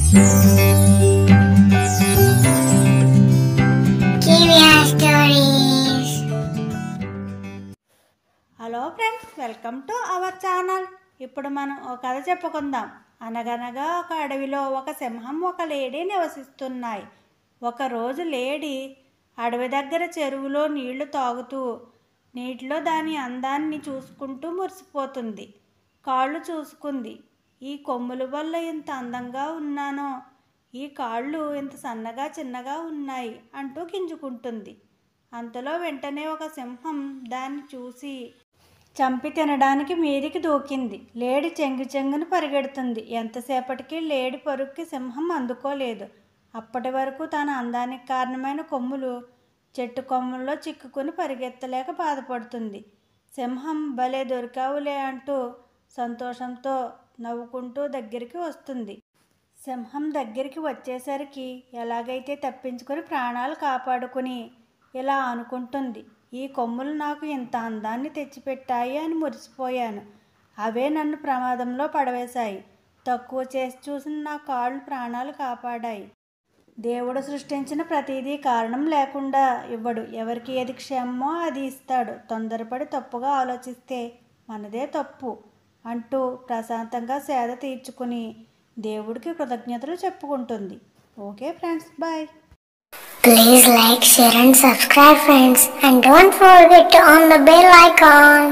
Hello friends, welcome to our channel. ఇప్పుడు మనం ఒక కథ చెప్పుకుందాం. అనగనగా ఒక అడవిలో ఒక సింహం ఒక లేడీ నివసిస్తున్నాయి. ఒకరోజు లేడీ అడవి దగ్గర చెరువులో నీళ్లు తాగుతూ నీటిలో దాని అందాన్ని చూసుకుంటూ మురిసిపోతుంది. కాళ్ళు చూసుకుంది. ఈ కొమ్ముల వల్ల ఇంత అందంగా ఉన్నానో, ఈ కాళ్ళు ఇంత సన్నగా చిన్నగా ఉన్నాయి అంటూ గింజుకుంటుంది. అంతలో వెంటనే ఒక సింహం దాన్ని చూసి చంపి తినడానికి మీదికి దూకింది. లేడి చెంగును పరిగెడుతుంది. ఎంతసేపటికి లేడి పరుగుకి సింహం అందుకోలేదు. అప్పటి వరకు తన అందానికి కారణమైన కొమ్ములు చెట్టు కొమ్మల్లో చిక్కుకుని పరిగెత్తలేక బాధపడుతుంది. సింహం భలే దొరికావులే అంటూ సంతోషంతో నవ్వుకుంటూ దగ్గరికి వస్తుంది. సింహం దగ్గరికి వచ్చేసరికి ఎలాగైతే తప్పించుకొని ప్రాణాలు కాపాడుకుని ఇలా అనుకుంటుంది, ఈ కొమ్ములు నాకు ఇంత అందాన్ని తెచ్చిపెట్టాయి అని మురిసిపోయాను. అవే నన్ను ప్రమాదంలో పడవేశాయి. తక్కువ చేసి చూసిన నా కాళ్ళు ప్రాణాలు కాపాడాయి. దేవుడు సృష్టించిన ప్రతిదీ కారణం లేకుండా ఇవ్వడు. ఎవరికి ఏది క్షేమమో అది ఇస్తాడు. తొందరపడి తప్పుగా ఆలోచిస్తే మనదే తప్పు అంటూ ప్రశాంతంగా సేద తీర్చుకుని దేవుడికి కృతజ్ఞతలు చెప్పుకుంటుంది. Okay friends, bye. Please like, share and subscribe friends, and don't forget to on the bell icon.